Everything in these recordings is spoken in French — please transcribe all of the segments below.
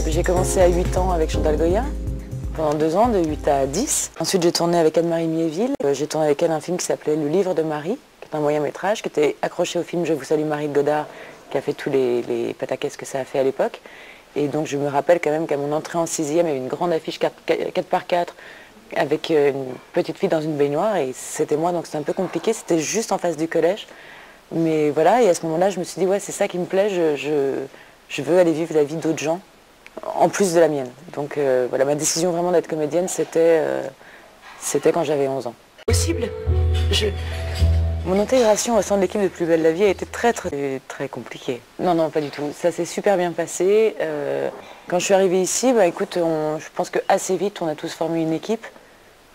J'ai commencé à 8 ans avec Chantal Goya, pendant 2 ans, de 8 à 10. Ensuite, j'ai tourné avec Anne-Marie Miéville. J'ai tourné avec elle un film qui s'appelait Le Livre de Marie, qui est un moyen-métrage, qui était accroché au film Je vous salue Marie de Godard, qui a fait tous les pataquès que ça a fait à l'époque. Et donc, je me rappelle quand même qu'à mon entrée en 6e, il y avait une grande affiche 4x4 avec une petite fille dans une baignoire, et c'était moi, donc c'était un peu compliqué. C'était juste en face du collège. Mais voilà, et à ce moment-là, je me suis dit, ouais, c'est ça qui me plaît, je veux aller vivre la vie d'autres gens, en plus de la mienne. Donc voilà, ma décision vraiment d'être comédienne, c'était quand j'avais 11 ans. Possible. Mon intégration au sein de l'équipe de Plus belle la vie a été très compliquée. Non, non, pas du tout. Ça s'est super bien passé. Quand je suis arrivée ici, bah, écoute, je pense qu'assez vite, on a tous formé une équipe.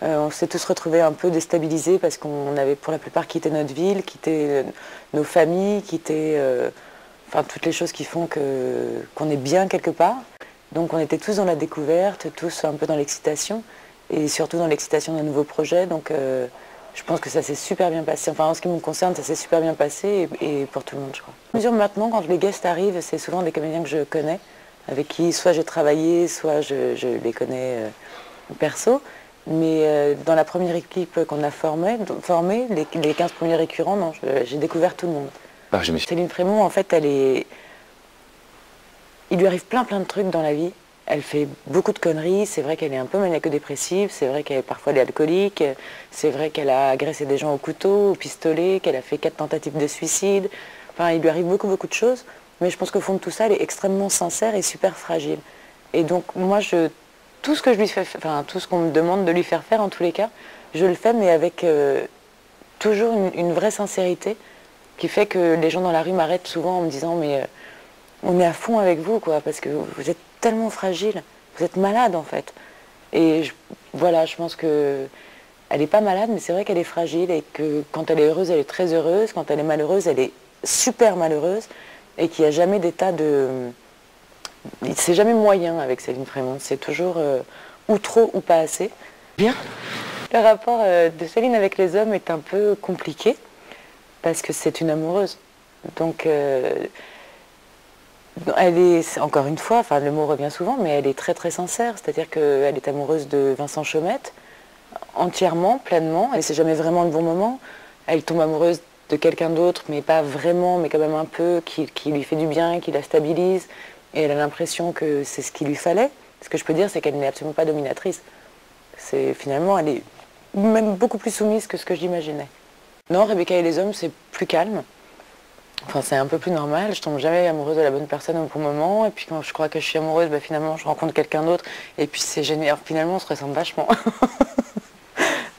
On s'est tous retrouvés un peu déstabilisés parce qu'on avait pour la plupart quitté notre ville, quitté nos familles, quitté enfin, toutes les choses qui font qu'on est bien quelque part. Donc on était tous dans la découverte, tous un peu dans l'excitation, et surtout dans l'excitation d'un nouveau projet. Donc je pense que ça s'est super bien passé. Enfin, en ce qui me concerne, ça s'est super bien passé, et pour tout le monde, je crois. À mesure maintenant, quand les guests arrivent, c'est souvent des comédiens que je connais, avec qui soit j'ai travaillé, soit je les connais perso. Mais dans la première équipe qu'on a formée, les 15 premiers récurrents, non, j'ai découvert tout le monde. Ah, Céline Frémont, en fait, il lui arrive plein de trucs dans la vie. Elle fait beaucoup de conneries, c'est vrai qu'elle est un peu maniaco-dépressive, c'est vrai parfois elle est alcoolique, c'est vrai qu'elle a agressé des gens au couteau, au pistolet, qu'elle a fait 4 tentatives de suicide. Enfin, il lui arrive beaucoup de choses, mais je pense qu'au fond de tout ça, elle est extrêmement sincère et super fragile. Et donc, moi, tout ce que je lui fais, enfin, tout ce qu'on me demande de lui faire faire, en tous les cas, je le fais, mais avec toujours une vraie sincérité, qui fait que les gens dans la rue m'arrêtent souvent en me disant, mais on est à fond avec vous, quoi, parce que vous êtes tellement fragile, vous êtes malade, en fait. Et voilà, je pense que elle n'est pas malade, mais c'est vrai qu'elle est fragile, et que quand elle est heureuse, elle est très heureuse, quand elle est malheureuse, elle est super malheureuse, et qu'il n'y a jamais d'état de... C'est jamais moyen avec Céline Frémont, c'est toujours ou trop ou pas assez. Bien. Le rapport de Céline avec les hommes est un peu compliqué, parce que c'est une amoureuse. Donc, elle est, encore une fois, enfin le mot revient souvent, mais elle est très sincère. C'est-à-dire qu'elle est amoureuse de Vincent Chaumette, entièrement, pleinement. Elle ne sait jamais vraiment le bon moment. Elle tombe amoureuse de quelqu'un d'autre, mais pas vraiment, mais quand même un peu, qui lui fait du bien, qui la stabilise. Et elle a l'impression que c'est ce qu'il lui fallait. Ce que je peux dire, c'est qu'elle n'est absolument pas dominatrice. Finalement, elle est même beaucoup plus soumise que ce que j'imaginais. Non, Rebecca et les hommes, c'est plus calme. Enfin, c'est un peu plus normal. Je tombe jamais amoureuse de la bonne personne au bon moment. Et puis quand je crois que je suis amoureuse, bah, finalement, je rencontre quelqu'un d'autre. Et puis c'est génial. Finalement, on se ressemble vachement.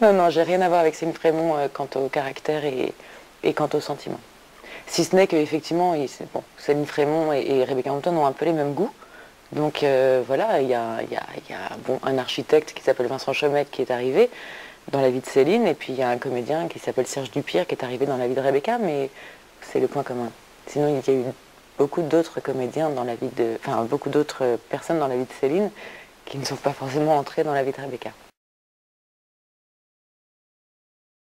Non, j'ai rien à voir avec Céline Frémont quant au caractère et quant aux sentiments. Si ce n'est qu'effectivement, bon, Céline Frémont et Rebecca Hampton ont un peu les mêmes goûts. Donc voilà, il y a bon, un architecte qui s'appelle Vincent Chaumette qui est arrivé dans la vie de Céline, et puis il y a un comédien qui s'appelle Serge Dupire qui est arrivé dans la vie de Rebecca, mais c'est le point commun. Sinon, il y a eu beaucoup d'autres comédiens dans la vie de... Enfin, beaucoup d'autres personnes dans la vie de Céline qui ne sont pas forcément entrées dans la vie de Rebecca.